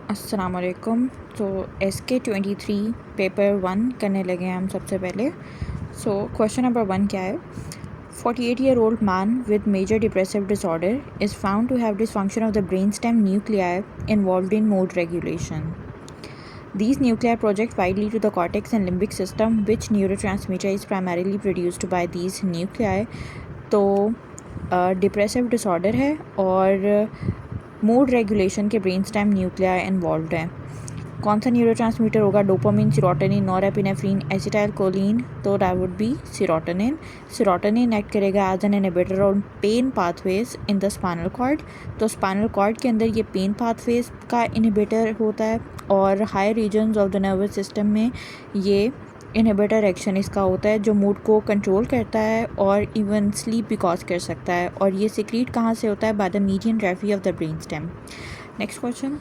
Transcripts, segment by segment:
अस्सलाम वालेकुम। तो SK23 पेपर 1 करने लगे हैं हम सबसे पहले। सो क्वेश्चन नंबर 1 क्या है? 48-year-old man with major depressive disorder is found to have dysfunction of the brainstem nuclei involved in mood regulation. These nuclei project widely to the cortex and limbic system. Which neurotransmitter is primarily produced by these nuclei? तो depressive disorder है और mood regulation के brain stem nuclei involve हैं। कौन सा neurotransmitter होगा? Dopamine, serotonin, norepinephrine, acetylcholine. तो that would be serotonin. Serotonin act करेगा as an inhibitor on pain pathways in the spinal cord. तो स्पाइनल कॉर्ड के अंदर ये पेन पाथवेज का इनहिबिटर होता है और higher regions of the nervous system में ये इनहिबिटर एक्शन इसका होता है जो मूड को कंट्रोल करता है और इवन स्लीप भी कॉज कर सकता है। और ये सिक्रीट कहाँ से होता है? By the median raphe of the brain stem. Next question,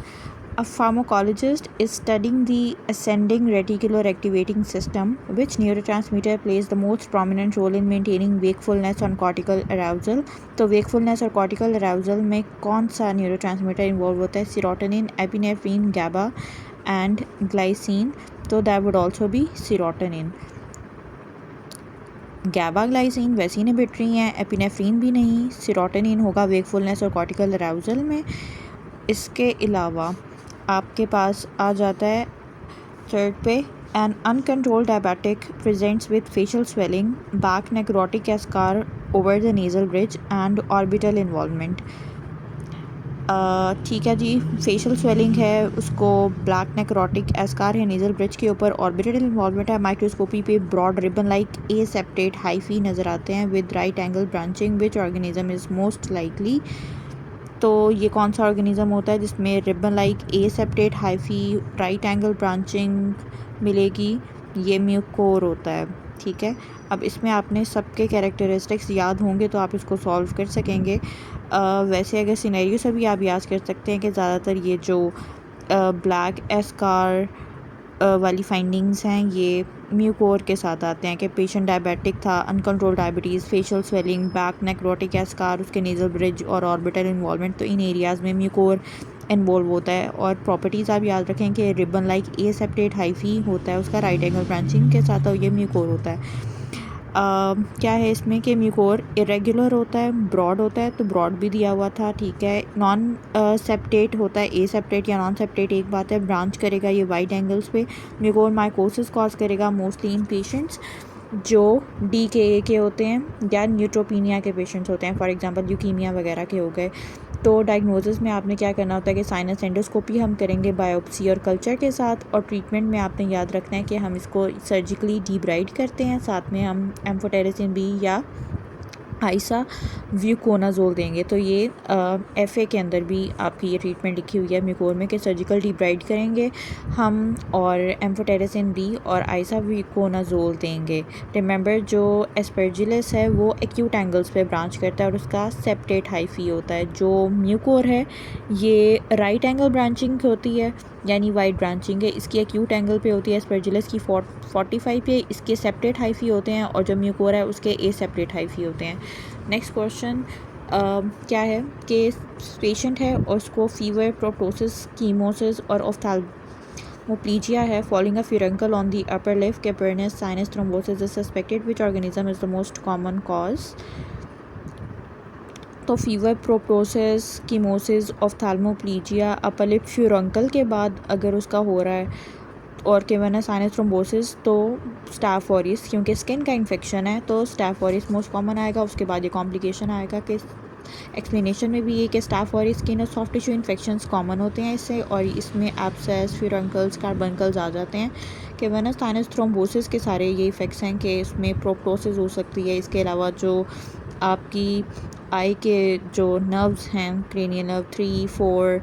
a pharmacologist is studying the ascending reticular activating system. Which neurotransmitter plays the most prominent role in maintaining wakefulness and cortical arousal? तो wakefulness और cortical arousal में कौन सा neurotransmitter involve होता है? serotonin, epinephrine, GABA and glycine. तो that would also be serotonin. गैबा glycine वैसे inhibitory हैं, एपिनेफ्रीन भी नहीं, सीरोटोनिन होगा वेकफुलनेस और कॉर्टिकल अराउजल में। इसके अलावा आपके पास आ जाता है थर्ड पे, an uncontrolled diabetic presents with facial swelling, black necrotic eschar over the nasal bridge and orbital involvement. ठीक है जी, फेशियल स्वेलिंग है, उसको ब्लैक नेक्रोटिक एस्कार है नेजल ब्रिज के ऊपर, ऑर्बिटल इन्वॉल्वमेंट है, माइक्रोस्कोपी पे ब्रॉड रिबन लाइक ए सेप्टेट हाइफी नज़र आते हैं with right angle branching. Which organism is most likely? तो ये कौन सा ऑर्गेनिज्म होता है जिसमें रिबन लाइक ए septate hyphae right angle branching मिलेगी? ये म्यूकोर होता है। ठीक है, अब इसमें आपने सबके कैरेक्टरिस्टिक्स याद होंगे तो आप इसको सॉल्व कर सकेंगे। वैसे अगर सिनेरियो से भी आप याद कर सकते हैं कि ज़्यादातर ये जो ब्लैक एस्कार वाली फाइंडिंग्स हैं ये म्यूकोर के साथ आते हैं कि पेशेंट डायबिटिक था, uncontrol diabetes, facial swelling, black necrotic eschar, उसके नेजल ब्रिज और ऑर्बिटल इन्वॉल्वमेंट। तो इन एरियाज़ में म्यूकोर इन्वॉल्व होता है। और प्रॉपर्टीज़ आप याद रखें कि रिबन लाइक ए सेप्टेट हाइफी होता है उसका राइट एंगल ब्रांचिंग के साथ, और ये म्यूकोर होता है। क्या है इसमें कि म्यूकोर इरेगुलर होता है, ब्रॉड होता है, तो ब्रॉड भी दिया हुआ था। ठीक है, नॉन सेप्टेट होता है, ए सेप्टेट या नॉन सेप्टेट एक बात है, ब्रांच करेगा ये वाइड एंगल्स पे। म्यूकोर माइकोसिस कॉज करेगा मोस्टली इन पेशेंट्स जो DKA के होते हैं या न्यूट्रोपीनिया के पेशेंट्स होते हैं, फॉर एग्जांपल ल्यूकीमिया वगैरह के हो गए। तो डायग्नोसिस में आपने क्या करना होता है कि साइनस एंडोस्कोपी हम करेंगे बायोप्सी और कल्चर के साथ, और ट्रीटमेंट में आपने याद रखना है कि हम इसको सर्जिकली डीब्राइड करते हैं, साथ में हम एम्फोटेरिसिन बी या आइसा व्यूकोनाजोल देंगे। तो ये FA के अंदर भी आपकी ये ट्रीटमेंट लिखी हुई है म्यूकोर में कि सर्जिकल डीब्राइड करेंगे हम और एम्फोटेरिसिन बी और आइसा व्यूकोनाजोल देंगे। रिमेंबर जो एस्परजिलस है वो एक्यूट एंगल्स पे ब्रांच करता है और उसका सेप्टेट हाइफी होता है। जो म्यूकोर है ये राइट एंगल ब्रांचिंग होती है यानी वाइड ब्रांचिंग है, इसकी एक्यूट एंगल पे होती है, एस्परजिलस की 45 पे, इसके सेप्टेट हाइफी होते हैं, और जो म्यूकोर है उसके ए सेप्टेट हाइफी होते हैं। नेक्स्ट क्वेश्चन क्या है कि पेशेंट है और उसको फीवर, प्रोटोसिस, कीमोसिस और ऑफ्थाल्मोप्लीजिया है, following a furuncle on the upper lip, cavernous, sinus thrombosis is suspected. Which organism is the most common cause? तो fever, proptosis, chemosis, ophthalmoplegia, upper lip furuncle के बाद अगर उसका हो रहा है और केवना साइनस थ्रोम्बोसिस तो स्टाफ ऑरिस, क्योंकि स्किन का इन्फेक्शन है तो स्टाफ ऑरिस मोस्ट कॉमन आएगा। उसके बाद ये कॉम्प्लिकेशन आएगा कि एक्सप्लेनेशन में भी ये कि स्टाफ ऑरिस स्किन और सॉफ्ट टिश्यू इन्फेक्शंस कॉमन होते हैं इससे, और इसमें एब्सेस, फ्यूरंकल्स, कार्बनकल्स आ जाते हैं। केवना साइनस थ्रोम्बोसिस के सारे ये इफेक्ट्स हैं कि इसमें प्रोप्टोसिस हो सकती है। इसके अलावा जो आपकी आई के जो नर्व्स हैं, क्रेनियल नर्व 3, 4,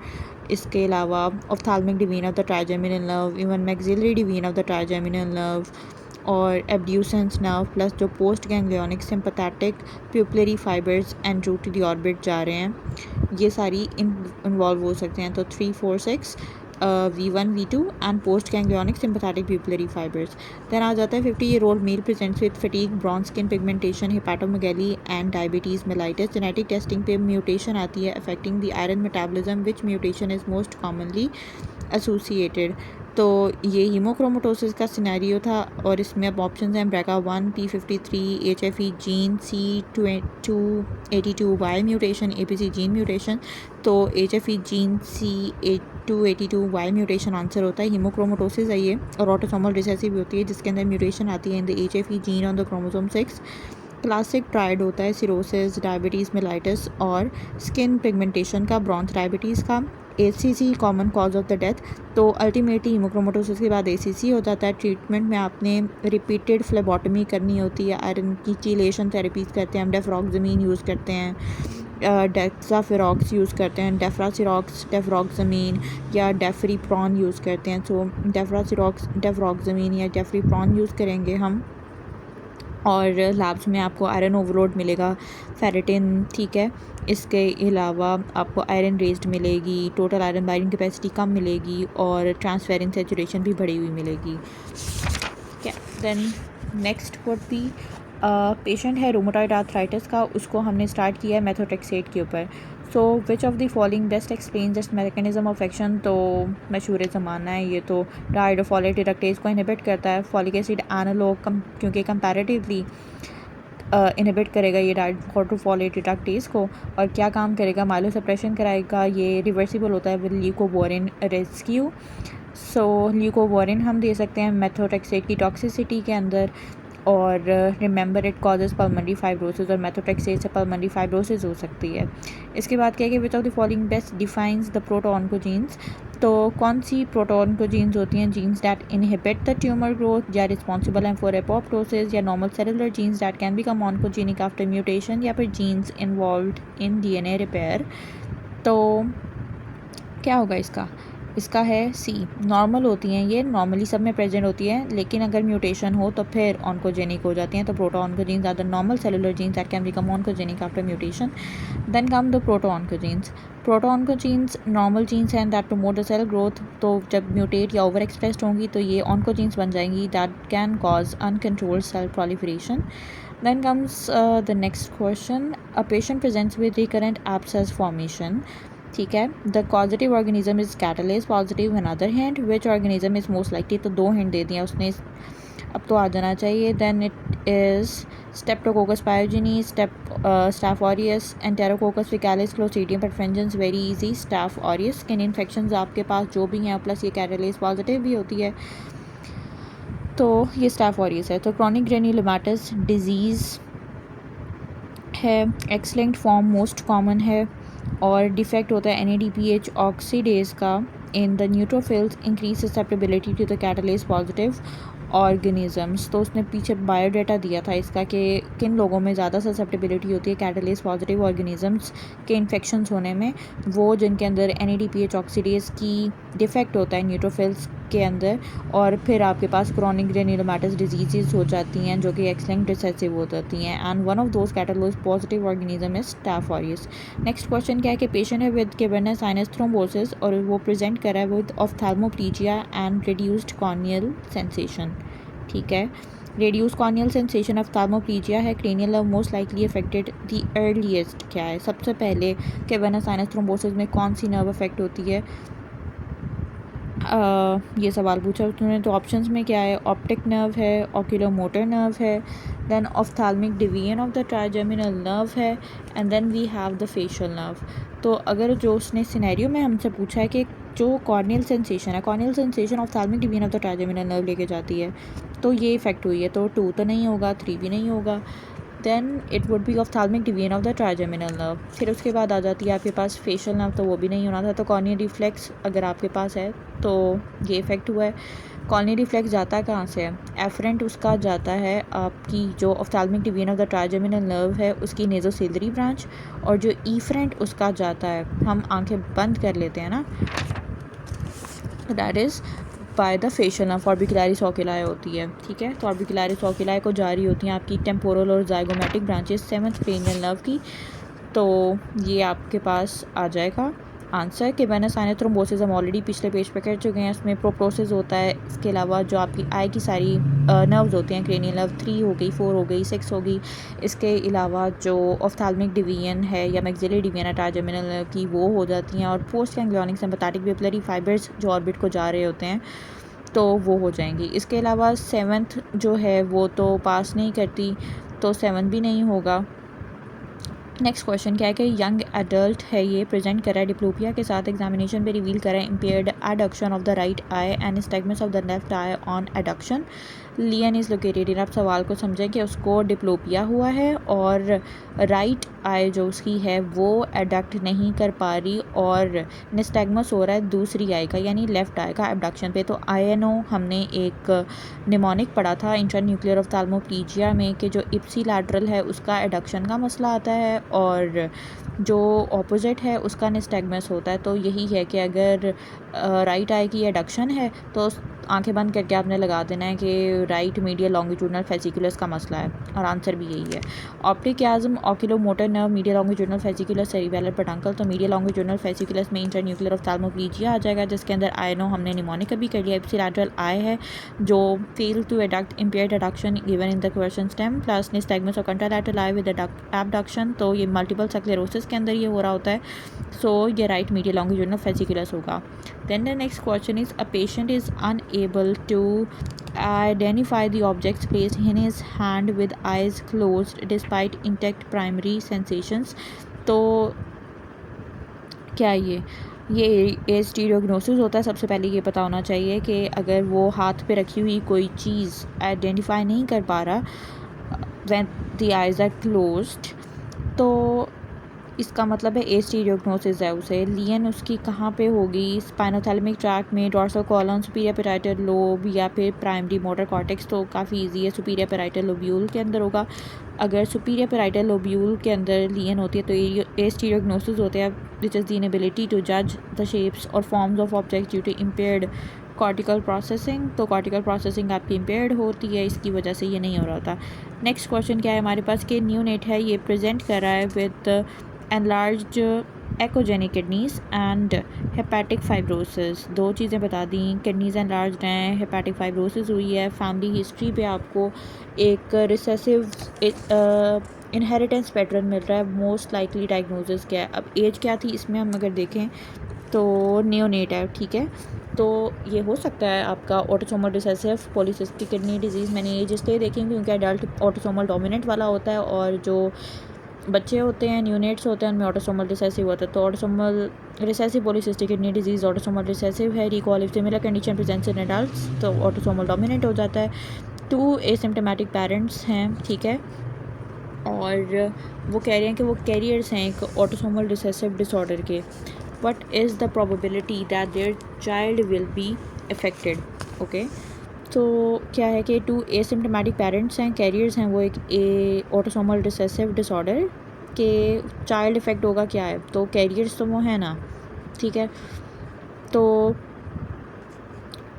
इसके अलावा ophthalmic division of the trigeminal nerve, even maxillary division of the trigeminal nerve और एब्ड्यूसेंस नर्व, प्लस जो post ganglionic sympathetic pupillary fibres en route to the orbit जा रहे हैं, ये सारी इन्वॉल्व हो सकते हैं। तो 3, 4, 6 V1 V2 and post ganglionic sympathetic pupillary fibres. Then आ जाता है 50-year-old male presents with fatigue, bronze skin pigmentation, hepatomegaly and diabetes mellitus. Genetic testing पे म्यूटेशन आती है affecting the iron metabolism, which mutation is most commonly associated. तो ये haemochromatosis का scenario था और इसमें अब ऑप्शन हैं BRCA1, P53, HFE gene, C282Y mutation, APC gene mutation. तो HFE gene, C282Y mutation answer होता है। हीमोक्रोमेटोसिस है ये और ऑटोसोमल रिसेसिव होती है जिसके अंदर म्यूटेशन आती है in the HFE gene on the chromosome 6। Classic triad होता है सिरोसिस, डायबिटीज़ मेलाइटिस और स्किन पिगमेंटेशन का, ब्रॉन्ज डायबिटीज़ का। ACC common cause of the death. तो अल्टीमेटली हीमोक्रोमेटोसिस के बाद ACC हो जाता है। ट्रीटमेंट में आपने रिपीटेड फ्लेबोटमी करनी होती है, आयरन की चीलेशन थेरेपीज़ करते हैं हम, डेफ्रॉक्सामिन यूज़ करते हैं, डेक्साफिरॉक्स यूज़ करते हैं, डेफ्रासिरॉक्स, डेफ्रॉक्सामिन या डेफरीप्रॉन यूज़ करते हैं। सो डेफ्रासिरॉक्स, डेफ्रॉक्सामिन या डेफरीप्रॉन यूज़ करेंगे हम। और लैब्स में आपको आयरन ओवरलोड मिलेगा, फेरेटिन, ठीक है। इसके अलावा आपको आयरन रेज्ड मिलेगी, टोटल आयरन बाइंडिंग कैपेसिटी कम मिलेगी और ट्रांसफेरेंस सैचुरेशन भी बढ़ी हुई मिलेगी। ठीक है। Then next would be patient है रोमेटॉइड आर्थराइटिस का, उसको हमने स्टार्ट किया है मेथोट्रेक्सेट के ऊपर। So which of the following best explain this mechanism of action. तो मशहूर ज़माना है ये, तो डाइडोफोलेट रिडक्टेज को इनहिबिट करता है। फॉलिक एसिड एनालॉग क्योंकि कंपैरेटिवली इनहिबिट करेगा ये डाइडोफोलेट रिडक्टेज को, और क्या काम करेगा, माइलोसप्रेशन कराएगा। ये रिवर्सिबल होता है विद ल्यूकोवोरिन रेस्क्यू। सो ल्यूकोवोरिन हम दे सकते हैं मेथोट्रेक्सेट की टॉक्सिसिटी के अंदर। और remember it causes pulmonary fibrosis, और मेथोट्रेक्सेट से पल्मोनरी फाइब्रोसिस हो सकती है। इसके बाद क्या है कि which of the following best defines the protooncogenes. तो कौन सी प्रोटोऑन्कोजीन्स होती हैं, genes that inhibit the tumour growth या रिस्पॉन्सिबल हैं फॉर एपोप्टोसिस, या normal cellular genes that can become oncogenic after mutation, या फिर genes involved in DNA repair. तो क्या होगा इसका है सी, नॉर्मल होती हैं, ये नॉर्मली सब में प्रेजेंट होती है, लेकिन अगर म्यूटेशन हो तो फिर ऑन्कोजेनिक हो जाती हैं। तो protooncogenes are the normal cellular genes that can become oncogenic after mutation. Then come the protooncogenes. Protooncogenes normal genes हैं that promote the cell growth. तो जब म्यूटेट या ओवर एक्सप्रेस्ड होंगी तो ये ऑन्कोजीन्स बन जाएंगी that can cause uncontrolled cell proliferation. Then comes the next question. A patient presents with recurrent abscess formation. ठीक है। The causative organism is catalase positive. On other hand, which organism is most likely? तो 2 hint दे दिया उसने, अब तो आ जाना चाहिए। Then it is streptococcus pyogenes, staph aureus, enterococcus faecalis, clostridium perfringens. Very easy, staph aureus. Skin infections आपके पास जो भी हैं, प्लस ये कैटालेस पॉजिटिव भी होती है, तो ये स्टाफ ऑरियस है। तो क्रॉनिक ग्रेन्युलोमाटस डिजीज़ है, X linked form most common है, और डिफेक्ट होता है NADPH ऑक्सीडेज का in the neutrophils, increase susceptibility to the catalase positive organisms. तो उसने पीछे बायोडाटा दिया था इसका कि किन लोगों में ज़्यादा ससेप्टेबिलिटी होती है कैटालेस पॉजिटिव ऑर्गेनिजम्स के इन्फेक्शंस होने में, वो जिनके अंदर NADPH ऑक्सीडेज की डिफेक्ट होता है न्यूट्रोफिल्स के अंदर, और फिर आपके पास क्रॉनिक ग्रेन्युलोमाटस डिजीज़ हो जाती हैं जो कि एक्स लिंक्ड रिसेसिव हो जाती हैं, and one of those catalase positive organism is staff aureus. Next question क्या है कि पेशेंट है विद कैवर्नस साइनस थ्रोम्बोसिस और वो प्रेजेंट कर रहा है with ophthalmoplegia and reduced corneal sensation. ठीक है, reduced corneal sensation ऑफ्थेल्मोप्लीजिया है, cranial nerve most likely affected, the earliest क्या है, सबसे पहले कैवर्नस साइनस थ्रोम्बोसिस में कौन सी नर्व अफेक्ट होती है, ये सवाल पूछा उन्होंने। तो ऑप्शंस में क्या है, ऑप्टिक नर्व है, ऑक्यूलोमोटर नर्व है, then ophthalmic division of the trigeminal nerve है, and then we have the facial nerve. तो अगर जो उसने सिनेरियो में हमसे पूछा है कि जो कॉर्नियल सेंसेशन है, corneal sensation ophthalmic division of the trigeminal nerve लेके जाती है, तो ये इफेक्ट हुई है, तो 2 तो नहीं होगा, 3 भी नहीं होगा। Then it would be ophthalmic division of the trigeminal nerve. फिर उसके बाद आ जाती है आपके पास फेशियल नर्व, तो वो भी नहीं होना था। तो कॉर्नियल रिफ्लेक्स अगर आपके पास है तो ये इफेक्ट हुआ है। कॉर्नियल रिफ्लेक्स जाता है कहाँ से है, एफरेंट उसका जाता है आपकी जो ophthalmic division of the trigeminal nerve है उसकी नेज़ोसिलरी ब्रांच, और जो ईफरेंट उसका जाता है, हम आंखें बंद कर लेते हैं ना, that is by the facial nerve, orbicularis oculi होती है। ठीक है, तो ऑर्बिकुलरिस ओकुलाई को जारी होती हैं आपकी टेम्पोरल और zygomatic branches 7th cranial nerve की। तो ये आपके पास आ जाएगा आंसर कि वेनस साइनस थ्रोम्बोसिस हम ऑलरेडी पिछले पेज पे कर चुके हैं, इसमें प्रोप्टोसिस होता है। इसके अलावा जो आपकी आई की सारी नर्व्स होती हैं, क्रेनियल नर्व 3 हो गई, 4 हो गई, 6 हो गई। इसके अलावा जो ऑफ्थैल्मिक डिवीजन है या मैक्सिलरी डिवीजन है ट्राइजेमिनल नर्व की, वो हो जाती हैं। और post ganglionic sympathetic papillary fibres जो ऑर्बिट को जा रहे होते हैं तो वो हो जाएंगी। इसके अलावा 7th जो है वो तो पास नहीं करती, तो 7 भी नहीं होगा। नेक्स्ट क्वेश्चन क्या है कि यंग एडल्ट है, ये प्रेजेंट करा है डिप्लोपिया के साथ, एग्जामिनेशन पे रिवील करा है impaired adduction of the right eye and nystagmus of the left eye on adduction. Lesion is located in. आप सवाल को समझें कि उसको डिप्लोपिया हुआ है और राइट आई जो उसकी है वो एडक्ट नहीं कर पा रही और निस्टैग्मस हो रहा है दूसरी आई का, यानी लेफ़्ट आई का एबडक्शन पे। तो INO हमने एक निमोनिक पढ़ा था इंट्रान्यूक्लियर ऑफ्थैल्मोप्लीजिया में कि जो इप्सी लैटरल है उसका एडक्शन का मसला आता है और जो ऑपोजिट है उसका निस्टैग्मस होता है। तो यही है कि अगर राइट आई की एडक्शन है तो आंखें बंद करके आपने लगा देना है कि राइट मीडियल लॉन्गिट्यूडनल फेसिकुलस का मसला है, और आंसर भी यही है। Optic chiasm oculomotor nerve medial longitudinal fasciculus cerebellar peduncle, तो मीडियल लॉन्गिट्यूडनल फेसिकुलस में इंटरन्यूक्लियर ऑफ्थैल्मोप्लीजिया आ जाएगा, जिसके अंदर INO हमने निमोनिक अभी कर लिया। इप्सिलैटरल आई है जो fail to adduct, impaired adduction given in the question stem, plus nystagmus और कंट्रालैटरल आई विद एबडक्शन, तो ये मल्टीपल स्क्लेरोसिस के अंदर ये हो रहा होता है। सो ये राइट मीडियल लॉन्गिट्यूडनल फेसिकुलस होगा। Then the next question is, a patient is unable to identify the objects placed in his hand with eyes closed despite intact primary sensations. तो क्या ये एज डायग्नोसिस होता है। सबसे पहले ये पता होना चाहिए कि अगर वो हाथ पे रखी हुई कोई चीज़ आइडेंटिफाई नहीं कर पा रहा when the eyes are closed, तो इसका मतलब है एज डायग्नोसिस है उसे। लियन उसकी कहाँ पे होगी, स्पाइनोथैलेमिक ट्रैक्ट में, dorsal column, superior parietal lobe या फिर प्राइमरी मोटर कॉर्टेक्स, तो काफ़ी इजी है, सुपीरियर पैराइटल लोब्यूल के अंदर होगा। अगर सुपीरियर पैराइटल लोब्यूल के अंदर लियन होती है तो एज डायग्नोसिस होते हैं, which is the inability to जज द शेप्स और forms of object due to impaired cortical processing. तो कॉर्टिकल प्रोसेसिंग आपकी इम्पेयर्ड होती है, इसकी वजह से ये नहीं हो रहा था। नेक्स्ट क्वेश्चन क्या है हमारे पास कि न्यूनेट है, ये प्रेजेंट कर रहा है with enlarged echogenic kidneys and hepatic fibrosis। दो चीज़ें बता दी, किडनीज enlarged हैं, hepatic fibrosis हुई है। फैमिली हिस्ट्री पे आपको एक रिसेसिव इनहेरिटेंस पैटर्न मिल रहा है। मोस्ट लाइकली डायग्नोसिस क्या है, अब एज क्या थी इसमें हम अगर देखें तो नियोनेट है, ठीक है। तो ये हो सकता है आपका autosomal recessive polycystic kidney disease. मैंने एज इसलिए देखें क्योंकि एडल्ट ऑटोसोमल डोमिनेंट वाला होता है और जो बच्चे होते हैं न्यूनेट्स होते हैं उनमें ऑटोसोमल रिसेसिव होता है। तो autosomal recessive polycystic kidney disease autosomal recessive है। Recall if similar condition presents in adults, तो ऑटोसोमल डोमिनेंट हो जाता है। 2 एसिम्प्टोमेटिक पेरेंट्स हैं, ठीक है, और वो कह रहे हैं कि वो कैरियर्स हैं एक ऑटोसोमल रिसेसिव डिसऑर्डर के। What is the probability that their child will be affected, okay. तो क्या है कि 2 एसिम्प्टोमेटिक पेरेंट्स हैं, कैरियर्स हैं, वो एक ऑटोसोमल रिसेसिव डिसऑर्डर के चाइल्ड इफ़ेक्ट होगा क्या है, तो कैरियर्स तो वो है ना, ठीक है। तो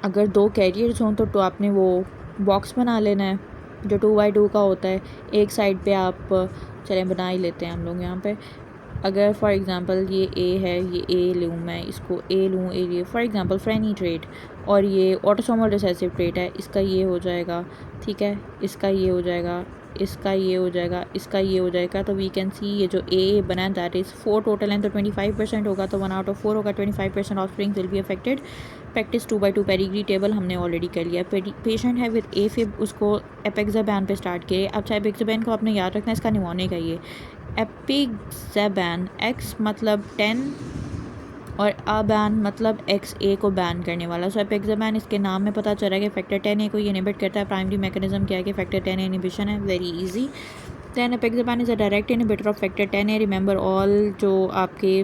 अगर 2 कैरियर्स हों तो आपने वो बॉक्स बना लेना है जो 2x2 का होता है। एक साइड पे आप चलें बना ही लेते हैं हम लोग यहाँ पे। अगर फॉर एग्ज़ाम्पल ये A है, ये A लूँ मैं, इसको A लूँ, A लिए फॉर एग्ज़ाम्पल फ्रेनी ट्रेट, और ये ऑटोसोमल रिसेसिव ट्रेट है, इसका ये हो जाएगा, ठीक है, इसका ये हो जाएगा, इसका ये हो जाएगा, इसका ये हो जाएगा। तो वी कैन सी ये जो A बना है दैट इज़ 4 टोटल हैं, तो 25% होगा, तो 1 आउट ऑफ 4 होगा। 25% of spring will be affected. Practice 2x2 pedigree table हमने ऑलरेडी कर लिया। पेशेंट है विद AFib, उसको एपेक्साबैन पे स्टार्ट किए। अब एपेक्साबैन को आपने याद रखना है, इसका निमोनिक है ये एपिक्साबैन, X मतलब 10 और अबैन मतलब XA को बैन करने वाला। सो एपिक्साबैन इसके नाम में पता चल रहा है कि फैक्टर 10A को ये इनहिबिट करता है। प्राइमरी मैकेनिज्म क्या है कि फैक्टर 10A इनहिबिशन है, very easy. Then apixaban is a direct inhibitor of factor 10A। Remember all जो आपके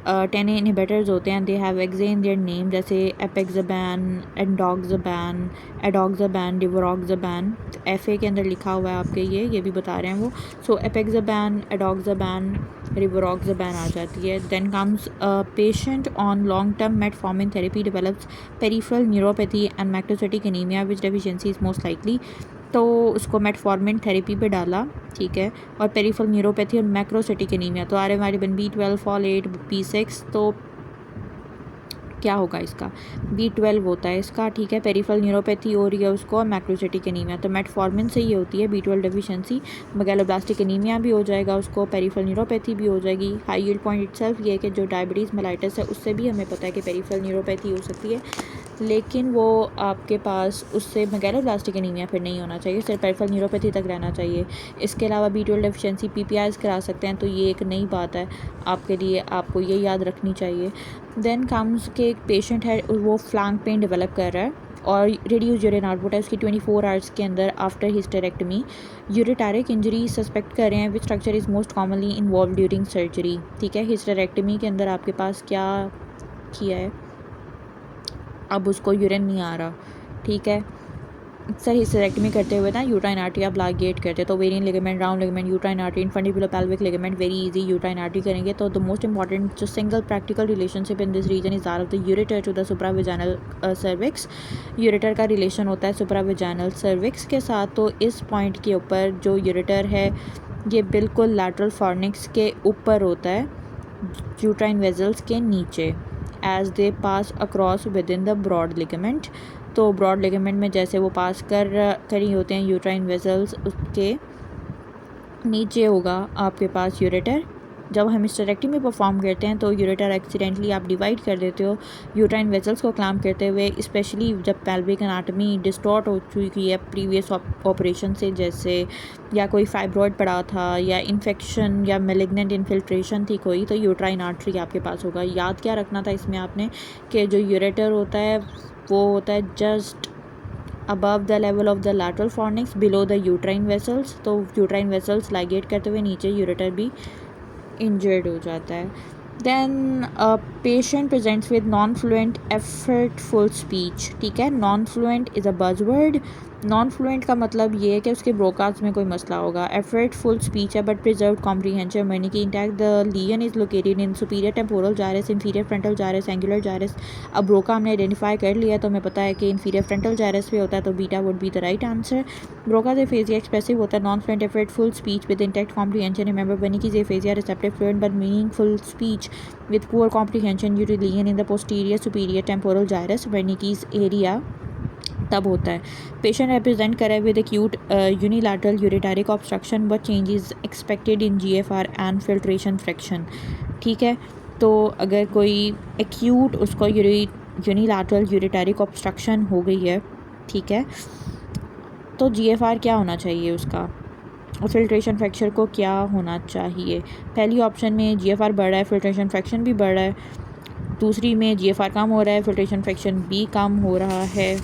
10A इनहिबिटर्स होते हैं, they have X in their name, जैसे एपेक्साबैन, एंडोक्साबैन, एडोक्साबैन, डिवरोक्साबैन। FA के अंदर लिखा हुआ है आपके, ये भी बता रहे हैं वो। सो एपेक्साबैन, एडोक्साबैन, रिवरोक्साबैन आ जाती है। Then comes patient on long term metformin therapy develops peripheral neuropathy and macrocytic anaemia which deficiency is most likely. तो उसको मेटफॉर्मिन थेरेपी पे डाला, ठीक है। और पेरिफेरल न्यूरोपैथी और मैक्रोसिटिक एनीमिया, तो R M vitamin B12 folate B6, तो क्या होगा इसका, B12 होता है इसका, ठीक है। पेरिफेरल न्यूरोपैथी हो रही है उसको, और मैक्रोसिटिक एनीमिया, तो मेटफॉर्मिन से ये होती है B12 डेफिशिएंसी। मेगालोब्लास्टिक एनीमिया भी हो जाएगा उसको, पेरिफेरल न्यूरोपैथी भी हो जाएगी। हाई यील्ड पॉइंट इटसेल्फ ये है कि जो डायबिटीज़ मेलाइटिस है उससे भी हमें पता है कि पेरिफेरल न्यूरोपैथी हो सकती है, लेकिन वो आपके पास उससे मेगालोब्लास्टिक एनीमिया फिर नहीं होना चाहिए, सिर्फ पेरिफेरल न्यूरोपैथी तक रहना चाहिए। इसके अलावा B12 डेफिशिएंसी PPIs करा सकते हैं, तो ये एक नई बात है आपके लिए, आपको ये याद रखनी चाहिए। देन कम्स के एक पेशेंट है, वो फ्लैंक पेन डेवलप कर रहा है और रिड्यूस यूरिन आउटपुट है उसकी 24 आवर्स के अंदर आफ्टर हिस्टेरेक्टमी। यूरिटारिक इंजरी सस्पेक्ट कर रहे हैं, which structure is most commonly involve during surgery, ठीक है। हिस्टेरेक्टमी के अंदर आपके पास क्या किया है, अब उसको यूरिन नहीं आ रहा, ठीक है। सर हिस्टेरेक्टमी करते हुए ना यूट्राइन आर्टरी आप लाइगेट करते हैं, तो ovarian ligament, round ligament, uterine artery, infundibular pelvic ligament, very easy uterine artery करेंगे। तो द मोस्ट इंपॉर्टेंट जो single practical relationship in this region is that of the ureter to the supravaginal cervix. Ureter का relation होता है सुप्राविजाइनल cervix के साथ। तो इस पॉइंट के ऊपर जो यूरेटर है ये बिल्कुल लैटरल फॉर्निक्स के ऊपर होता है, यूट्राइन वेजल्स के नीचे, as they pass across within the broad ligament. तो ब्रॉड लिगामेंट में जैसे वो पास करी होते हैं यूट्राइन वेजल्स, उसके नीचे होगा आपके पास यूरेटर। जब हम हिस्टेरेक्टमी परफॉर्म करते हैं तो यूरेटर एक्सीडेंटली आप डिवाइड कर देते हो यूट्राइन वेजल्स को क्लैम्प करते हुए, स्पेशली जब पेल्विक एनाटमी डिस्टॉर्ट हो चुकी है प्रीवियस ऑपरेशन से, जैसे या कोई फाइब्रॉइड पड़ा था या इन्फेक्शन या मेलिग्नेंट इन्फिल्ट्रेशन थी कोई, तो यूट्राइन आर्टरी आपके पास होगा। याद क्या रखना था इसमें आपने, कि जो यूरेटर होता है वो होता है just above the level of the lateral fornix below the uterine vessels। तो uterine vessels लाइगेट करते हुए नीचे यूरेटर भी इंजर्ड हो जाता है। Then patient presents with non fluent effortful speech, ठीक है। Non fluent is a buzzword. Non fluent का मतलब ये है कि उसके ब्रोकास्ट में कोई मसला होगा। एफर्टफुल स्पीच है बट प्रिजर्व कॉम्प्रीहेंशन, यानी कि intact. The lesion is located in superior temporal gyrus, inferior frontal gyrus, angular gyrus. अब ब्रोका हमने आइडेंटिफाई कर लिया तो हमें पता है कि इंफीरियर फ्रंटल जायरस पे होता है, तो beta would be the right answer. Broca aphasia expressive होता है, non fluent effortful speech with intact comprehension. Remember Wernicke's aphasia receptive fluent but meaningful speech with poor comprehension due to lesion in the posterior superior temporal gyrus, Wernicke's area, तब होता है। Patient represent करे with acute unilateral ureteric obstruction, what change is expected in GFR and filtration fraction, ठीक है। तो अगर कोई acute उसको यूनिलैटरल यूरिटारिक ऑब्स्ट्रक्शन हो गई है, ठीक है, तो GFR क्या होना चाहिए उसका, और फिल्ट्रेशन फ्रैक्चर को क्या होना चाहिए। पहली ऑप्शन में GFR बढ़ रहा है, फिल्ट्रेशन फ्रैक्शन भी बढ़ रहा है। दूसरी में GFR कम हो रहा है, फिल्ट्रेशन फ्रैक्शन भी कम हो रहा है,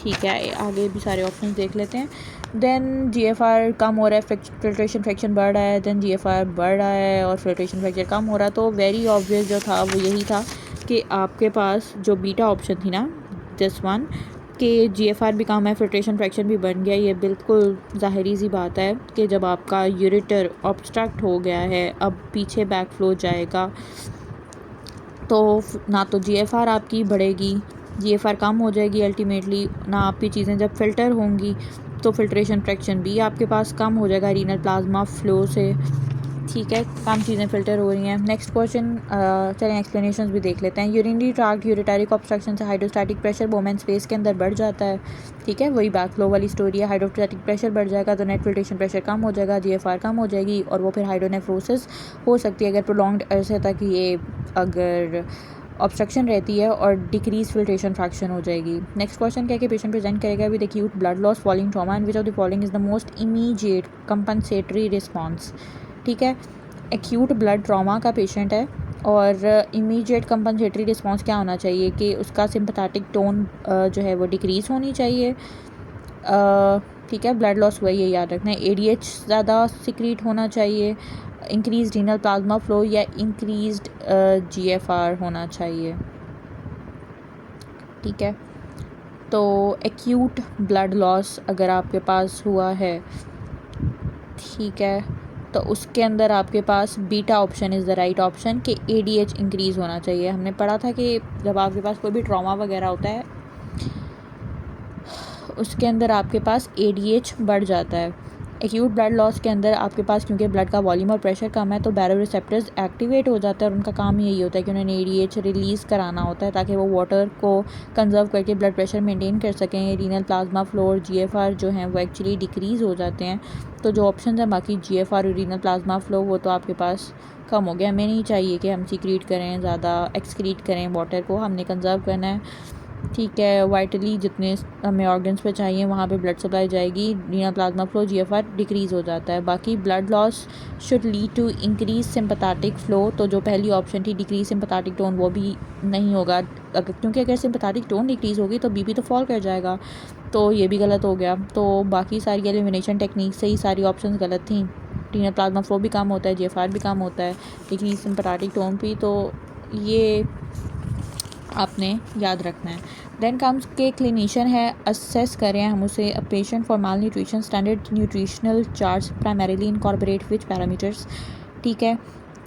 ठीक है। आगे भी सारे ऑप्शन देख लेते हैं। देन GFR कम हो रहा है, फिल्ट्रेशन फ्रैक्शन बढ़ रहा है, देन GFR बढ़ रहा है और फिल्ट्रेशन फ्रैक्चर कम हो रहा है। तो वेरी ऑब्वियस जो था वो यही था कि आपके पास जो बीटा ऑप्शन थी ना, दिस वन, कि GFR भी कम है, फिल्ट्रेशन फ्रैक्शन भी बन गया। ये बिल्कुल ज़ाहिरी सी बात है कि जब आपका यूरेटर ऑब्स्ट्रक्ट हो गया है, अब पीछे बैक फ्लो जाएगा, तो ना तो GFR आपकी बढ़ेगी, GFR कम हो जाएगी अल्टीमेटली, ना आपकी चीज़ें जब फ़िल्टर होंगी तो फिल्ट्रेशन फ्रैक्शन भी आपके पास कम हो जाएगा रीनल प्लाज्मा फ्लो से, ठीक है। कम चीज़ें फ़िल्टर हो रही हैं। नेक्स्ट क्वेश्चन चलें एक्सप्लेनेशन भी देख लेते हैं। यूरिनरी ट्रैक्ट यूरिटारिक ऑब्स्ट्रक्शन से हाइड्रोस्टैटिक प्रेशर वोमेन स्पेस के अंदर बढ़ जाता है, ठीक है, वही बैक फ्लो वाली स्टोरी है। हाइड्रोस्टैटिक प्रेशर बढ़ जाएगा तो नेट फिल्ट्रेशन प्रेशर कम हो जाएगा, GFR कम हो जाएगी और वो फिर हाइड्रोनेफ्रोसिस हो सकती है अगर प्रोलॉन्ग्ड अरसे तक ये अगर ऑब्स्ट्रक्शन रहती है, और डिक्रीज फिल्ट्रेशन फ्रैक्शन हो जाएगी। नेक्स्ट क्वेश्चन क्या है कि पेशेंट प्रेजेंट करेगा with acute blood loss following trauma, and which of the following is the most immediate compensatory response, ठीक है। एक्यूट ब्लड ट्रॉमा का पेशेंट है और इमीडिएट कंपनसेटरी रिस्पॉन्स क्या होना चाहिए कि उसका सिंपैथेटिक टोन जो है वो डिक्रीज़ होनी चाहिए, ठीक है। ब्लड लॉस हुआ ये याद रखना है। ADH ज़्यादा सिक्रीट होना चाहिए, इंक्रीज रीनल प्लाज्मा फ्लो या इंक्रीज्ड GFR होना चाहिए, ठीक है। तो एक्यूट ब्लड लॉस अगर आपके पास हुआ है, ठीक है, तो उसके अंदर आपके पास beta option is the right option कि ADH इंक्रीज़ होना चाहिए। हमने पढ़ा था कि जब आपके पास कोई भी ट्रॉमा वगैरह होता है उसके अंदर आपके पास ADH बढ़ जाता है। एक्यूट ब्लड लॉस के अंदर आपके पास क्योंकि ब्लड का वॉल्यूम और प्रेशर कम है तो बैरोरिसेप्टर्स एक्टिवेट हो जाता है और उनका काम यही होता है कि उन्होंने ADH रिलीज़ कराना होता है ताकि वो वाटर को कंजर्व करके ब्लड प्रेशर मेंटेन कर सकें। रीनल प्लाज्मा फ्लो और GFR जो हैं वो एक्चुअली डिक्रीज़ हो जाते हैं। तो जो ऑप्शन है बाकी GFR और रीनल प्लाज्मा फ्लो वो तो आपके पास कम हो गया। हमें नहीं चाहिए कि हम सीक्रेट करें, ज़्यादा एक्सक्रीट करें वाटर को, हमने कंजर्व करना है। ठीक है, वाइटली जितने हमें ऑर्गन्स पे चाहिए वहाँ पे ब्लड सप्लाई जाएगी। Renal plasma flow GFR decrease हो जाता है। बाकी blood loss should lead to increase sympathetic flow, तो जो पहली ऑप्शन थी डिक्रीज सिंपैथेटिक टोन वो भी नहीं होगा क्योंकि अगर सिंपैथेटिक टोन डिक्रीज़ होगी तो BP तो फॉल कर जाएगा, तो ये भी गलत हो गया। तो बाकी सारी एलिमिनेशन टेक्निक से ही सारी ऑप्शन गलत थी। रीनल प्लाज्मा फ्लो भी कम होता है, GFR भी कम होता है, डिक्रीज सिंपैथेटिक टोन भी, तो ये आपने याद रखना है। देन कम्स के क्लिनिशियन है असेस करें हम उसे a patient for mall nutrition standard nutritional charts primarily incorporate which parameters. ठीक है,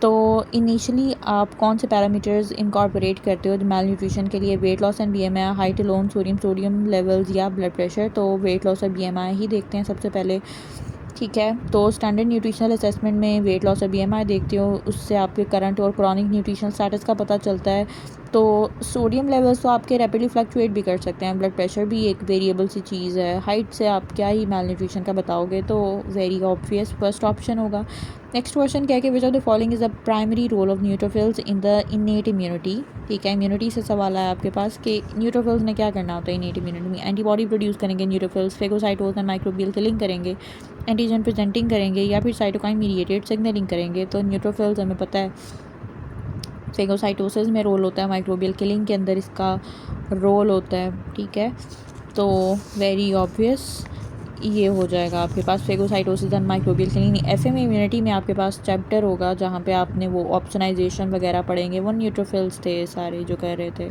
तो इनिशियली आप कौन से पैरामीटर्स इनकॉर्पोरेट करते हो माल न्यूट्रिशन के लिए? Weight loss and BMI, height alone, sodium levels या ब्लड प्रेशर? तो वेट लॉस और BMI ही देखते हैं सबसे पहले। ठीक है, तो स्टैंडर्ड न्यूट्रिशनल असेसमेंट में वेट लॉस और BMI देखते हो, उससे आपके करंट और क्रॉनिक न्यूट्रिशनल स्टेटस का पता चलता है। तो सोडियम लेवल्स तो आपके रैपिडली फ्लक्चुएट भी कर सकते हैं, ब्लड प्रेशर भी एक वेरिएबल सी चीज़ है। हाइट से आप क्या ही माल न्यूट्रिशन का बताओगे, तो वेरी ऑब्वियस फर्स्ट ऑप्शन होगा। नेक्स्ट क्वेश्चन क्या है कि which of the following is the primary role of neutrophils in the innate immunity. ठीक है, इम्यूनिटी से सवाल है आपके पास कि न्यूट्रोफिल्स ने क्या करना होता है इनेट इम्यूनिटी में। एंटीबॉडी प्रोड्यूस करेंगे न्यूट्रोफिल्स, फेगोसाइटोज एंड माइक्रोबियल किलिंग करेंगे, एंटीजन प्रेजेंटिंग करेंगे या फिर साइटोकाइन मीडिएटेड सिग्नलिंग करेंगे। तो न्यूट्रोफिल्स हमें पता है फेगोसाइटोसिस में रोल होता है, माइक्रोबियल किलिंग के अंदर इसका रोल होता है। ठीक है, तो वेरी ऑब्वियस ये हो जाएगा आपके पास phagocytosis and microbial killing. FM immunity में आपके पास चैप्टर होगा जहाँ पे आपने वो ऑप्शनाइजेशन वगैरह पढ़ेंगे, वो न्यूट्रोफिल्स थे सारे जो कह रहे थे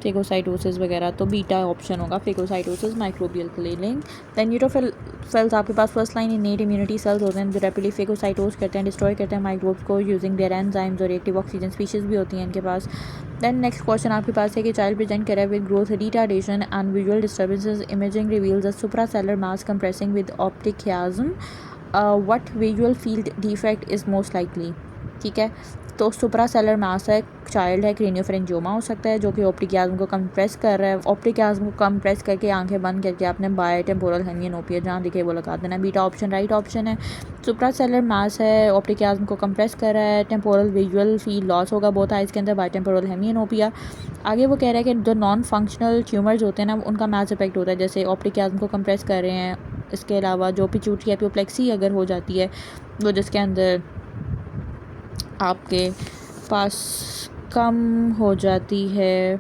फेगोसाइटोसिस वगैरह, तो बीटा ऑप्शन होगा phagocytosis microbial killing. Then neutrophils आपके पास first line innate immunity cells होते हैं जो रैपिडली फेगोसाइटोस करते हैं, डिस्ट्रॉय करते हैं माइक्रोब्स को यूजिंग देयर एंजाइम्स, और एक्टिव ऑक्सीजन स्पीशीज़ भी होती हैं इनके पास। दैन नेक्स्ट क्वेश्चन आपके पास है कि चाइल्ड प्रेजेंट करे with growth retardation and visual disturbances, imaging reveals a suprasellar mass compressing with optic chiasm, what visual field defect is most likely. ठीक है, तो सुप्रासेलुलर मास है, चाइल्ड है, क्रेनियोफेरेंजियोमा हो सकता है जो कि ऑप्टिक chiasm को कंप्रेस कर रहा है। ऑप्टिक chiasm को कंप्रेस करके आंखें बंद करके आपने बाय टेम्पोरल हेमियानोपिया जहाँ दिखे वो लगा देना। बीटा ऑप्शन राइट ऑप्शन है। सुप्रासेलुलर मास है, ऑप्टिक chiasm को कंप्रेस कर रहा है, टेम्पोरल विजुअल फील्ड लॉस होगा बोथ आइज़ के अंदर, बाय टेम्पोरल हेमियानोपिया। आगे वो कह रहा है कि जो नॉन फंक्शनल ट्यूमर्स होते हैं ना उनका मैच इफेक्ट होता है, जैसे ऑप्टिक chiasm को कंप्रेस कर रहे हैं। इसके अलावा जो पिट्यूटरी एपोप्लेक्सी अगर हो जाती है वो जिसके अंदर आपके पास कम हो जाती है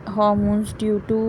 हार्मोन्स ड्यू टू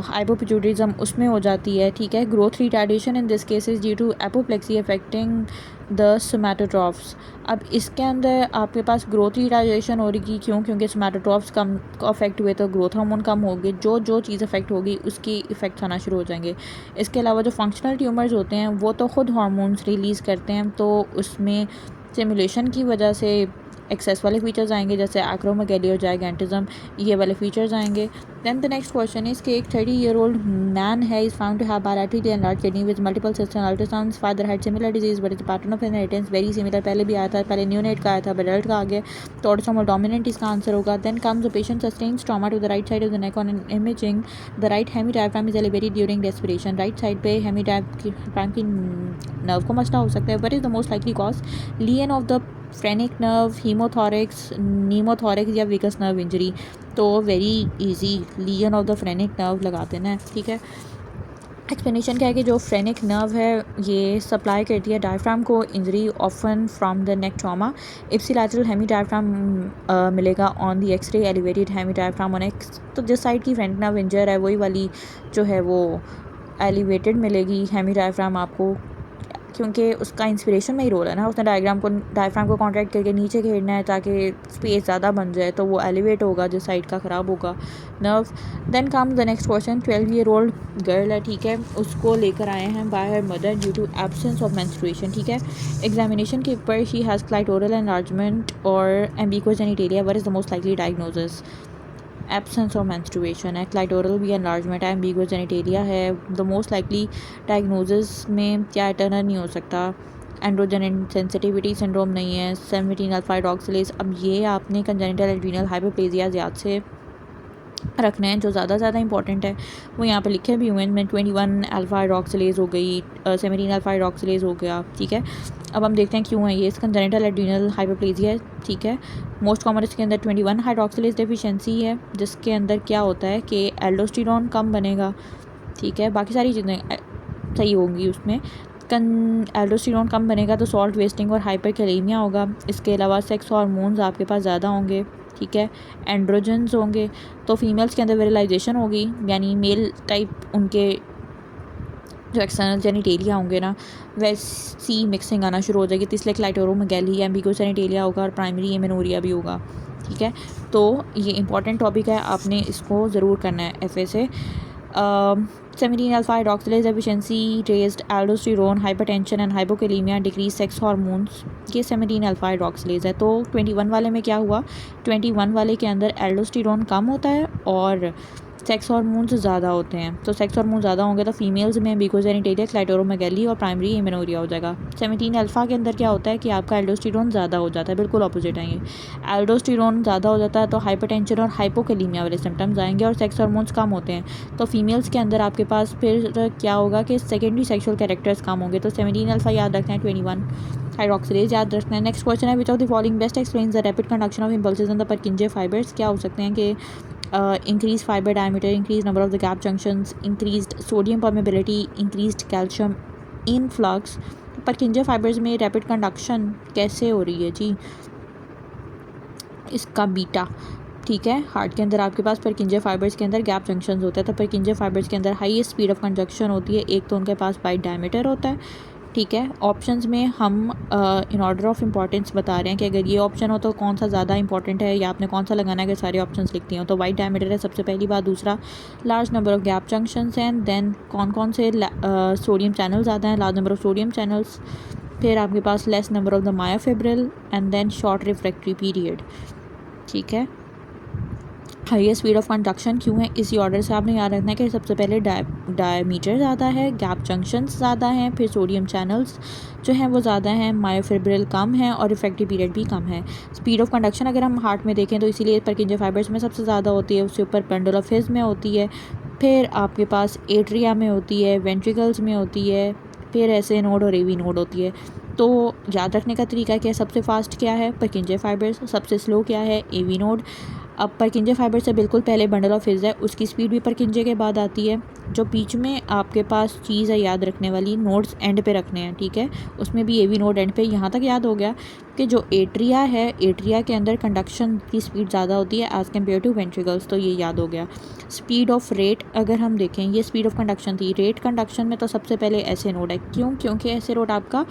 हाइपोपिट्यूटरिज्म, उसमें हो जाती है। ठीक है, growth retardation in this cases due to apoplexy affecting the somatotrophs. अब इसके अंदर आपके पास ग्रोथ रिटार्डेशन हो रही क्यों? क्योंकि सोमैटोट्रॉफ्स कम अफेक्ट हुए तो ग्रोथ हार्मोन कम होगी, जो चीज़ अफेक्ट होगी उसकी इफेक्ट आना शुरू हो जाएंगे। इसके अलावा जो फंक्शनल ट्यूमर्स होते हैं वो तो खुद हार्मोन्स रिलीज़ करते हैं, तो उसमें स्टिमुलेशन की वजह से एक्सेस वाले फीचर्स आएंगे जैसे एक्रोमेगेली और जाइगेंटिज्म, ये वाले फीचर्स आएंगे। Then the next question is कि एक 30-year-old मैन है is found to have bilaterally enlarged kidney with multiple system ultrasounds, father had similar disease but is pattern of inheritance very similar. पहले भी आया था, पहले न्यूनेट का आया था, एडल्ट का आ गया, तो ऑटोसोमल डोमिनेंट इसका आंसर होगा। Then comes the patient sustains trauma to the right side of the neck on an imaging, the right hemi diaphragm is elevated during respiration. Right side पे हेमी डायफ्राम की nerve को मसला हो सकता है। What is the most likely cause? Lesion of the phrenic nerve, haemothorax, pneumothorax या vagus nerve injury. तो very easy, lesion of the phrenic nerve लगा देना है। ठीक है, एक्सप्लेनेशन क्या है कि जो फ्रेनिक नर्व है ये सप्लाई करती है डायफ्राम को, injury often from the neck trauma. Ipsilateral hemi diaphragm मिलेगा on the X-ray, elevated hemi diaphragm on X. तो जिस साइड की फ्रेनिक नर्व इंजर है वही वाली जो है वो एलिवेटेड मिलेगी हेमी डायफ्राम आपको, क्योंकि उसका इंस्पिरेशन में ही रोल है ना, उसने डायफ्राम को कॉन्ट्रैक्ट करके नीचे घेरना है ताकि स्पेस ज़्यादा बन जाए, तो वो एलिवेट होगा जिस साइड का ख़राब होगा nerve. Then come the next question, 12-year-old girl है, ठीक है, उसको लेकर आए हैं by her mother due to absence of menstruation. ठीक है, एग्जामिनेशन के पर शी हैज़ क्लाइटोरल एनलार्जमेंट और ambiguous genitalia, what is the most likely diagnosis? Absence of menstruation है, क्लाइटोरल भी एनलार्जमेंट है, एम्बिगुअस जेनिटेलिया है, द मोस्ट लाइकली डायग्नोसिस में क्या टर्नर नहीं हो सकता, एंड्रोजन इनसेंसिटिविटी सिंड्रोम नहीं है, 17 अल्फा हाइड्रोक्सिलेज। अब ये आपने कंजेनिटल एड्रीनल हाइपोप्लेजिया याद से रखना है, जो ज़्यादा इंपॉर्टेंट है वो यहाँ पे लिखे भी हुए हैं। में 21 अल्फा हाइड्रोक्सिलेज हो गई, 17 अल्फा हाइड्रोक्सिलेज हो गया, ठीक है। अब हम देखते हैं क्यों है ये, इस कंजेनिटल एड्रीनल हाइपोप्लेजिया है, ठीक है। मोस्ट कॉमन इसके अंदर 21 हाइड्रोक्सिलेज डेफिशिएंसी है, जिसके अंदर क्या होता है कि एल्डोस्टेरोन कम बनेगा, ठीक है। बाकी सारी चीज़ें सही होंगी उसमें, एल्डोस्टेरोन कम बनेगा तो सॉल्ट वेस्टिंग और हाइपरकैलेमिया होगा। इसके अलावा सेक्स हार्मोन्स आपके पास ज़्यादा होंगे, ठीक है। एंड्रोजन्स होंगे तो फीमेल्स के अंदर विरलाइजेशन होगी, यानी मेल टाइप उनके जो एक्सटर्नल जेनिटेलिया होंगे ना वैसी मिक्सिंग आना शुरू हो जाएगी, तो इसलिए क्लाइटोरोमेगैली एम्बिगुअस जेनिटेलिया होगा और प्राइमरी एमेनोरिया भी होगा, ठीक है। तो ये इंपॉर्टेंट टॉपिक है, आपने इसको ज़रूर करना है FA से। 17 alpha hydroxylase efficiency, raised aldosterone, hypertension and hypokalemia, decrease sex hormones, ये 17 अल्फा हाइड्रोक्सिलेज है। तो 21 वाले में क्या हुआ, 21 वाले के अंदर एल्डोस्टेरोन कम होता है और सेक्स हार्मोन्स ज़्यादा होते हैं। तो सेक्स हार्मोन ज़्यादा होंगे तो फीमेल्स में एम्बिगुअस जेनिटेलिया, क्लाइटोरोमेगैली और प्राइमरी एमेनोरिया हो जाएगा। 17 अल्फा के अंदर क्या होता है कि आपका एल्डोस्टेरोन ज़्यादा हो जाता है, बिल्कुल अपोजिट है ये। एल्डोस्टेरोन ज़्यादा हो जाता है तो हाइपरटेंशन और हाइपोकैलेमिया वाले सिम्टम्स आएंगे और सेक्स हार्मोन्स कम होते हैं, तो फीमेल्स के अंदर आपके पास फिर क्या होगा कि सेकेंडरी सेक्शुअल कैरेक्टर्स कम होंगे। तो 17 अल्फा याद रखना है, 21 हाइड्रोक्सिलेज याद रखना है। नेक्स्ट क्वेश्चन है, विच of the following best explains the rapid conduction of impulses in the परकिंजे fibres. क्या हो सकते हैं कि increased fiber diameter, increased number of the gap junctions, increased sodium permeability, increased calcium influx। परकिंजे fibres में rapid conduction कैसे हो रही है जी, इसका बीटा, ठीक है। हार्ट के अंदर आपके पास परकिंजे फाइबर्स के अंदर गैप जंक्शंस होते हैं, तो परकिंजे फाइबर्स के अंदर हाईएस्ट स्पीड ऑफ कंडक्शन होती है। एक तो उनके पास वाइड डायमीटर होता है, ठीक है। ऑप्शंस में हम इन ऑर्डर ऑफ इंपॉर्टेंस बता रहे हैं कि अगर ये ऑप्शन हो तो कौन सा ज़्यादा इंपॉर्टेंट है या आपने कौन सा लगाना है, अगर सारे ऑप्शंस लिखती हो तो वाइड डायमीटर है सबसे पहली बात। दूसरा, large number of gap junctions हैं, देन कौन से सोडियम चैनल ज़्यादा हैं, large number of sodium channels, फिर आपके पास less number of the myofibril and then short refractory period, ठीक है। हाईएस्ट स्पीड ऑफ कंडक्शन क्यों है, इसी ऑर्डर से आपने याद रखना है कि सबसे पहले डायमीटर ज़्यादा है, गैप जंक्शंस ज़्यादा हैं, फिर सोडियम चैनल्स जो हैं वो ज़्यादा हैं, मायोफिब्रिल कम है और रिफ्रैक्टरी पीरियड भी कम है। स्पीड ऑफ कंडक्शन अगर हम हार्ट में देखें तो इसीलिए परकिंजे फाइबर्स में सबसे ज़्यादा होती है, उसके ऊपर बंडल ऑफ हिज में होती है, फिर आपके पास एट्रिया में होती है, वेंट्रिकल्स में होती है, फिर ऐसे नोड और एवी नोड होती है। तो याद रखने का तरीका क्या है, सबसे फास्ट क्या है परकिंजे फाइबर्स, सबसे स्लो क्या है एवी नोड। अब परकिंजे फाइबर से बिल्कुल पहले बंडल ऑफ हिज है, उसकी स्पीड भी परकिंजे के बाद आती है। जो बीच में आपके पास चीज़ है याद रखने वाली, नोड्स एंड पे रखने हैं, ठीक है, उसमें भी एवी नोड एंड पे। यहाँ तक याद हो गया कि जो एट्रिया है, एट्रिया के अंदर कंडक्शन की स्पीड ज़्यादा होती है एज़ कम्पेयर टू वेंट्रिकल्स, तो ये याद हो गया। स्पीड ऑफ रेट अगर हम देखें, ये स्पीड ऑफ कंडक्शन थी, रेट कंडक्शन में तो सबसे पहले ऐसे नोड है, क्यों, क्योंकि ऐसे नोड आपका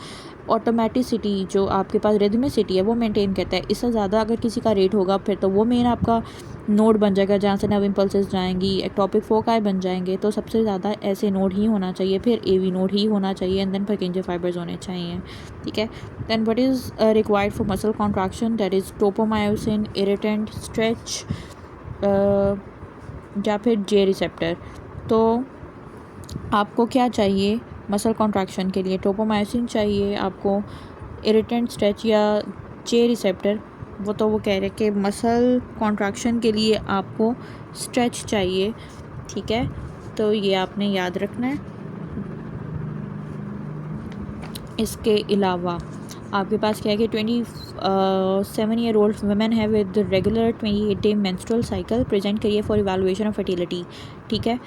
ऑटोमेटिसिटी जो आपके पास रिदमिसिटी है वो मेंटेन करता है। इससे ज़्यादा अगर किसी का रेट होगा फिर तो वो मेन आपका नोड बन जाएगा जहाँ से नर्व इम्पल्सेस जाएंगी, एक्टोपिक फोकाई बन जाएंगे, तो सबसे ज़्यादा ऐसे नोड ही होना चाहिए, फिर एवी नोड ही होना चाहिए एंड देन परकिंजे फाइबर्स होने चाहिए, ठीक है। Then what is required for muscle contraction, that is tropomyosin, irritant, stretch या फिर जे रिसेप्टर। तो आपको क्या चाहिए मसल कॉन्ट्रैक्शन के लिए, ट्रोपोमायोसिन चाहिए आपको, इरिटेंट, स्ट्रेच या जे रिसेप्टर। वो तो वो कह रहे कि मसल कॉन्ट्रैक्शन के लिए आपको स्ट्रेच चाहिए, ठीक है। तो ये आपने याद रखना है। इसके अलावा आपके पास क्या है कि 27 ईयर ओल्ड वुमेन है with regular 28 day menstrual cycle, present करिए फॉर इवैल्यूएशन ऑफ फर्टिलिटी, ठीक है।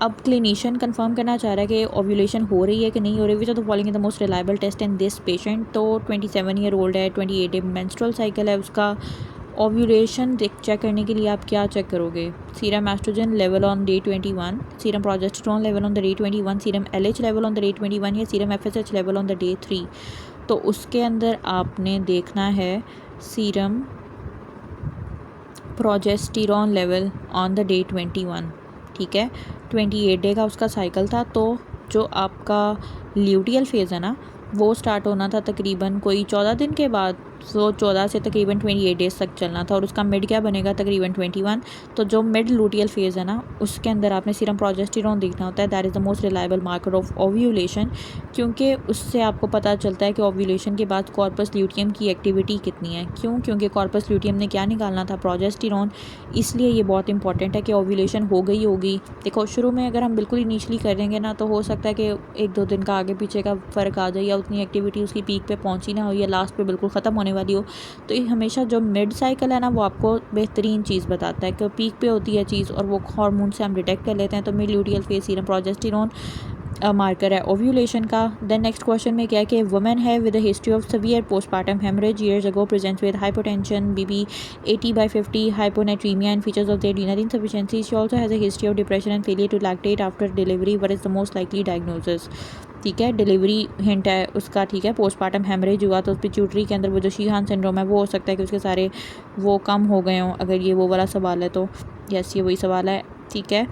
अब क्लिनिशियन कंफर्म करना चाह रहा है कि ओव्यूलेशन हो रही है कि नहीं हो रही, which of the following is the most reliable test in this patient. तो 27 ईयर ओल्ड है, 28 डे मेंस्ट्रुअल साइकिल है, उसका ओव्यूलेशन चेक करने के लिए आप क्या चेक करोगे, serum oestrogen level on day 21, serum progesterone level on the day 21, serum LH level on the day 21 या serum FSH level on the day 3। तो उसके अंदर आपने देखना है serum progesterone level on the day 21, ठीक है। 28 डे का उसका साइकिल था, तो जो आपका ल्यूटियल फेज़ है ना वो स्टार्ट होना था तकरीबन कोई 14 दिन के बाद, वो 14 से तकरीबन 28 डेज़ तक चलना था, और उसका मिड क्या बनेगा, तकरीबन 21। तो जो मिड लूटियल फेज़ है ना, उसके अंदर आपने सीरम प्रोजेस्टेरॉन देखना होता है। That is the most reliable marker of ovulation, क्योंकि उससे आपको पता चलता है कि ओव्यूलेशन के बाद कॉर्पस ल्यूटियम की एक्टिविटी कितनी है। क्यों? क्योंकि कॉर्पस ल्यूटियम ने क्या निकालना था, प्रोजेस्टेरॉन। इसलिए ये बहुत इंपॉर्टेंट है कि ओव्यूलेशन हो गई होगी। देखो, शुरू में अगर हम बिल्कुल इनिशियली करेंगे ना, तो हो सकता है कि 1-2 दिन का आगे पीछे का फ़र्क आ जाए, या उतनी एक्टिविटी उसकी पीक पे पहुंची ना हो, या लास्ट पे बिल्कुल ख़त्म होने वाली हो। तो ये हमेशा जो मिड साइकिल है ना, वो आपको बेहतरीन चीज़ बताता है कि पीक पे होती है चीज़, और वो हार्मोन से हम डिटेक्ट कर लेते हैं। तो mid luteal phase serum progesterone marker है ओव्यूलेशन का। देन नेक्स्ट क्वेश्चन में क्या है कि वुमेन है with a history of severe postpartum haemorrhage years ago presents with hypotension, BP 80/50, hyponatraemia and features of the adrenal insufficiency. She also has a history of depression and failure to lactate after delivery. What is the most likely diagnosis? ठीक है, delivery hint है उसका। ठीक है, postpartum haemorrhage हुआ तो pituitary के अंदर वो जो शीहान सिंड्रोम है, वो हो सकता है कि उसके सारे वो कम हो गए हों, अगर ये वो वाला सवाल है तो। यस, ये वही सवाल है। ठीक है,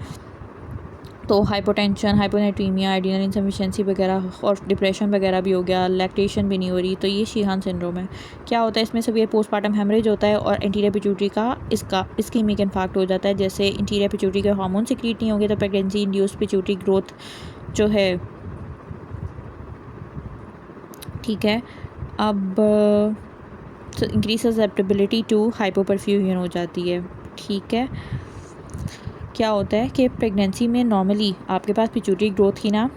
तो हाइपोटेंशन, हाइपोनेट्रीमिया, एड्रिनल इनसफिशिएंसी वगैरह, और डिप्रेशन वगैरह भी हो गया, लैक्टेशन भी नहीं हो रही, तो ये शीहान सिंड्रोम है। क्या होता है इसमें, सीवियर पोस्टपार्टम हेमरेज होता है, और इंटीरियर पिट्यूटरी का इसका इस्कीमिक इन्फार्क्ट हो जाता है। जैसे इंटीरियर पिट्यूटरी के हार्मोन सिक्रीट नहीं होंगे तो प्रेगनेंसी इंड्यूस्ड पिट्यूटरी ग्रोथ जो है, ठीक है, अब इंक्रीज ससेप्टेबिलिटी टू हाइपोपरफ्यूजन हो जाती है। ठीक है, क्या होता है कि प्रेगनेंसी में नॉर्मली आपके पास पिट्यूटरी ग्रोथ की ना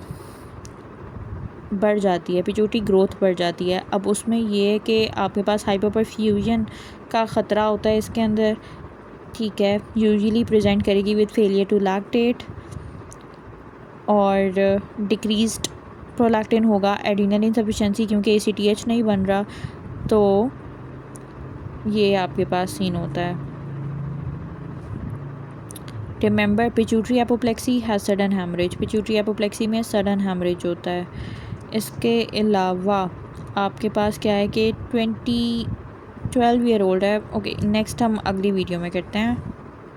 बढ़ जाती है, पिट्यूटरी ग्रोथ बढ़ जाती है। अब उसमें ये है कि आपके पास हाइपोपरफ्यूजन का ख़तरा होता है इसके अंदर। ठीक है, यूजुअली प्रेजेंट करेगी विद फेलियर टू लैक्टेट, और डिक्रीज्ड प्रोलैक्टिन होगा, एड्रिनल इनसफिशिएंसी क्योंकि ACTH नहीं बन रहा, तो ये आपके पास सीन होता है। Remember, pituitary apoplexy has sudden haemorrhage. Pituitary apoplexy में सडन हेमरेज होता है। इसके अलावा आपके पास क्या है कि 12 ईयर ओल्ड है। ओके, नेक्स्ट हम अगली वीडियो में करते हैं।